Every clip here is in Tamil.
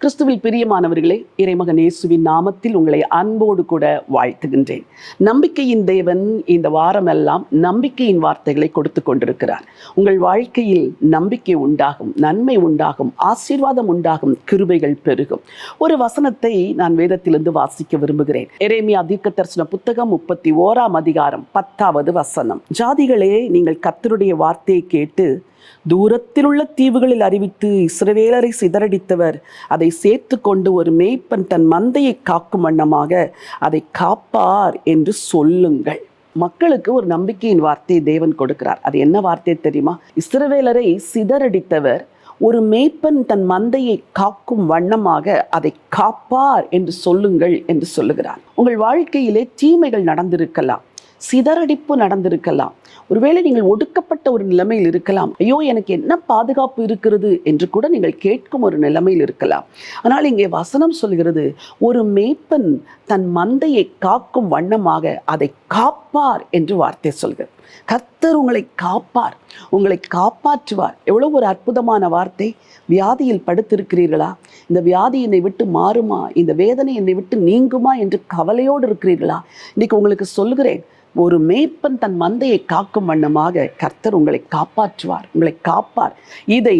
கிறிஸ்துவில் பிரியமானவர்களே, இறைமகன் இயேசுவின் நாமத்தில் உங்களை அன்போடு கூட வாழ்த்துகின்றேன். நம்பிக்கையின் தேவன் இந்த வாரமெல்லாம் நம்பிக்கையின் வார்த்தைகளை கொடுத்து கொண்டிருக்கிறார். உங்கள் வாழ்க்கையில் நம்பிக்கை உண்டாகும், நன்மை உண்டாகும், ஆசீர்வாதம் உண்டாகும், கிருபைகள் பெருகும். ஒரு வசனத்தை நான் வேதத்திலிருந்து வாசிக்க விரும்புகிறேன். எரேமியா தீர்க்கதரிசன புத்தகம் 31ஆம் அதிகாரம் 10வது வசனம். ஜாதிகளே, நீங்கள் கர்த்தருடைய வார்த்தையை கேட்டு தூரத்தில் உள்ள தீவுகளில் அறிவித்து இஸ்ரவேலரை சிதறடித்தவர் அதை சேர்த்து கொண்டு ஒரு மேய்ப்பன் தன் மந்தையை காக்கும் வண்ணமாக அதை காப்பார் என்று சொல்லுங்கள். மக்களுக்கு ஒரு நம்பிக்கையின் வார்த்தையை தேவன் கொடுக்கிறார். அது என்ன வார்த்தை தெரியுமா? இஸ்ரவேலரை சிதறடித்தவர் ஒரு மேய்ப்பன் தன் மந்தையை காக்கும் வண்ணமாக அதை காப்பார் என்று சொல்லுங்கள் என்று சொல்லுகிறார். உங்கள் வாழ்க்கையிலே தீமைகள் நடந்திருக்கலாம், சிதறடிப்பு நடந்திருக்கலாம், ஒருவேளை நீங்கள் ஒடுக்கப்பட்ட ஒரு நிலைமையில் இருக்கலாம். ஐயோ, எனக்கு என்ன பாதுகாப்பு இருக்கிறது என்று கூட நீங்கள் கேட்கும் ஒரு நிலைமையில் இருக்கலாம். ஆனால் இங்கே வசனம் சொல்கிறது, ஒரு மேய்ப்பன் தன் மந்தையை காக்கும் வண்ணமாக அதை காப்பார் என்று வார்த்தை சொல்கிறது. கர்த்தர் உங்களை காப்பார், உங்களை காப்பாற்றுவார். எவ்வளவு ஒரு அற்புதமான வார்த்தை. வியாதியில் படுத்திருக்கிறீர்களா? இந்த வியாதி என்னை விட்டு மாறுமா, இந்த வேதனை என்னை விட்டு நீங்குமா என்று கவலையோடு இருக்கிறீர்களா? இன்னைக்கு உங்களுக்கு சொல்கிறேன், ஒரு மேய்ப்பன் தன் மந்தையை காக்கும் வண்ணமாக கர்த்தர் உங்களை காப்பாற்றுவார், உங்களை காப்பார். இதை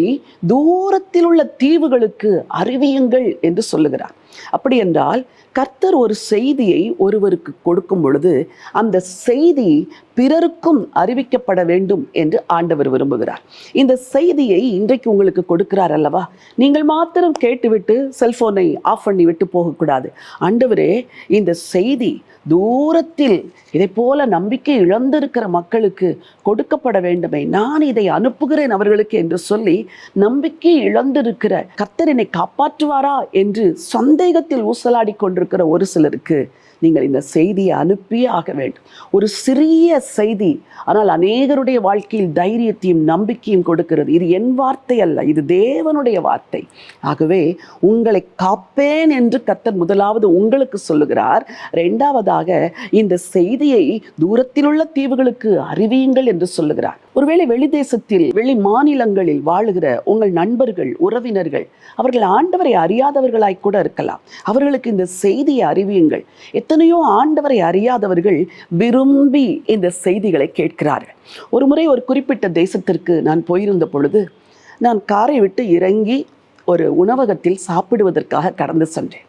தூரத்தில் உள்ள தீவுகளுக்கு அறிவியுங்கள் என்று சொல்லுகிறார். அப்படி என்றால் கர்த்தர் ஒரு செய்தியை ஒருவருக்கு கொடுக்கும் பொழுது அந்த செய்தி பிறருக்கும் அறிவிக்கப்பட வேண்டும் என்று ஆண்டவர் விரும்புகிறார். இந்த செய்தியை இன்றைக்கு உங்களுக்கு கொடுக்கிறார் அல்லவா? நீங்கள் மாத்திரம் கேட்டுவிட்டு செல்போனை ஆஃப் பண்ணி விட்டு போகக்கூடாது. ஆண்டவரே, இந்த செய்தி தூரத்தில் இதை போல நம்பிக்கை இழந்திருக்கிற மக்களுக்கு கொடுக்கப்பட வேண்டுமே, நான் இதை அனுப்புகிறேன் அவர்களுக்கு என்று சொல்லி நம்பிக்கை இழந்திருக்கிற கர்த்தர் என்னை காப்பாற்றுவாரா என்று சந்தேகத்தில் ஊசலாடி கொண்டிருக்கிற ஒரு சிலருக்கு நீங்கள் இந்த செய்தியை அனுப்பியே ஆக வேண்டும். ஒரு சிறிய செய்தி, ஆனால் அநேகருடைய வாழ்க்கையில் தைரியத்தையும் நம்பிக்கையும் கொடுக்கிறது. இது என் வார்த்தை அல்ல, இது தேவனுடைய வார்த்தை. ஆகவே உங்களை காப்பேன் என்று கர்த்தர் முதலாவது உங்களுக்கு சொல்லுகிறார். இரண்டாவதாக இந்த செய்தியை தூரத்தில் உள்ள தீவுகளுக்கு அறிவியுங்கள் என்று சொல்லுகிறார். ஒருவேளை வெளி தேசத்தில், வெளி மாநிலங்களில் வாழுகிற உங்கள் நண்பர்கள், உறவினர்கள், அவர்கள் ஆண்டவரை அறியாதவர்களாய் கூட இருக்கலாம். அவர்களுக்கு இந்த செய்தியை அறிவியுங்கள். எத்தனையோ ஆண்டவரை அறியாதவர்கள் விரும்பி இந்த செய்திகளை கேட்கிறார்கள். ஒரு முறை ஒரு குறிப்பிட்ட தேசத்திற்கு நான் போயிருந்த பொழுது, நான் காரை விட்டு இறங்கி ஒரு உணவகத்தில் சாப்பிடுவதற்காக கடந்து சென்றேன்.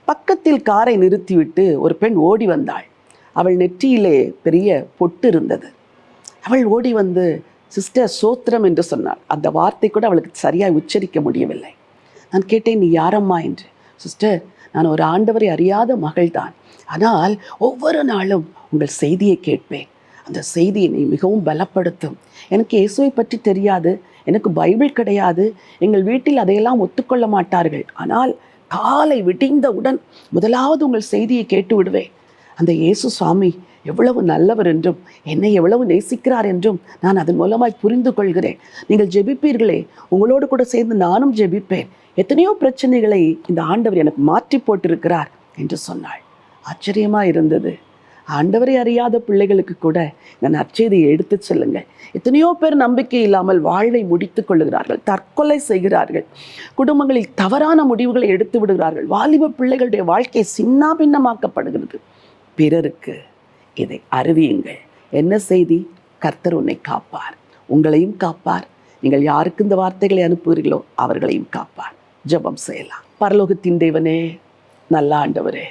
பக்கத்தில் காரை நிறுத்திவிட்டு ஒரு பெண் ஓடி வந்தாள். அவள் நெற்றியிலே பெரிய பொட்டு இருந்தது. அவள் ஓடி வந்து, சிஸ்டர் சோத்திரம் என்று சொன்னாள். அந்த வார்த்தை கூட அவளுக்கு சரியாக உச்சரிக்க முடியவில்லை. நான் கேட்டேன், நீ யாரம்மா என்று. சிஸ்டர், நான் ஒரு ஆண்டவரை அறியாத மகள்தான், ஆனால் ஒவ்வொரு நாளும் உங்கள் செய்தியை கேட்பேன். அந்த செய்தி என்னை மிகவும் பலப்படுத்தும். எனக்கு இயேசுவை பற்றி தெரியாது, எனக்கு பைபிள் கிடையாது, எங்கள் வீட்டில் அதையெல்லாம் ஒத்துக்கொள்ள மாட்டார்கள். ஆனால் காலை விடிந்தவுடன் முதலாவது உங்கள் செய்தியை கேட்டு விடுவேன். அந்த இயேசு சுவாமி எவ்வளவு நல்லவர் என்றும் என்னை எவ்வளவு நேசிக்கிறார் என்றும் நான் அதன் மூலமாய் புரிந்து கொள்கிறேன். நீங்கள் ஜெபிப்பீர்களே, உங்களோடு கூட சேர்ந்து நானும் ஜெபிப்பேன். எத்தனையோ பிரச்சனைகளை இந்த ஆண்டவர் எனக்கு மாற்றி போட்டிருக்கிறார் என்று சொன்னாள். ஆச்சரியமாக இருந்தது. ஆண்டவரை அறியாத பிள்ளைகளுக்கு கூட இந்த நற்செய்தியை எடுத்து செல்லுங்கள். எத்தனையோ பேர் நம்பிக்கை இல்லாமல் வாழ்வை முடித்து கொள்ளுகிறார்கள், தற்கொலை செய்கிறார்கள், குடும்பங்களில் தவறான முடிவுகளை எடுத்து விடுகிறார்கள். வாலிப பிள்ளைகளுடைய வாழ்க்கை சின்னாபின்னமாக்கப்படுகிறது. பிறருக்கு இதை அறிவியுங்கள். என்ன செய்தி? கர்த்தர் உன்னை காப்பார், உங்களையும் காப்பார். நீங்கள் யாருக்கு இந்த வார்த்தைகளை அனுப்புகிறீர்களோ அவர்களையும் காப்பார். ஜெபம் செய்யலாம். பரலோகத்தின் தேவனே, நல்ல ஆண்டவரே,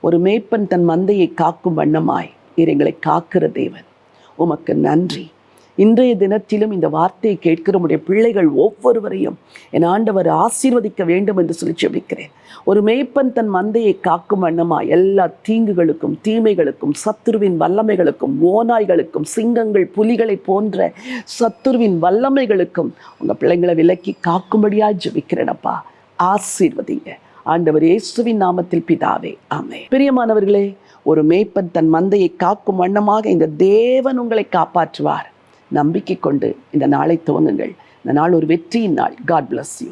ஒரு மேய்ப்பன் தன் மந்தையை காக்கும் வண்ணமாய் எங்களை காக்கிற தேவன், உமக்கு நன்றி. இன்றைய தினத்திலும் இந்த வார்த்தையை கேட்கிற உடைய பிள்ளைகள் ஒவ்வொருவரையும் என் ஆண்டவர் ஆசீர்வதிக்க வேண்டும் என்று சொல்லி ஜெபிக்கிறேன். ஒரு மேய்ப்பன் தன் மந்தையை காக்கும் வண்ணமாய் எல்லா தீங்குகளுக்கும், தீமைகளுக்கும், சத்துருவின் வல்லமைகளுக்கும், ஓநாய்களுக்கும், சிங்கங்கள், புலிகளை போன்ற சத்துருவின் வல்லமைகளுக்கும் உங்கள் பிள்ளைங்களை விலக்கி காக்கும்படியாக ஜெபிக்கிறேனப்பா. ஆசீர்வதிங்க ஆண்டவர் இயேசுவின் நாமத்தில் பிதாவே, ஆமென். பிரியமானவர்களே, ஒரு மேய்ப்பன் தன் மந்தையை காக்கும் வண்ணமாக இந்த தேவன் உங்களை காப்பாற்றுவார். நம்பிக்கை கொண்டு இந்த நாளை துவங்குங்கள். இந்த நாள் ஒரு வெற்றியின் நாள். God bless you.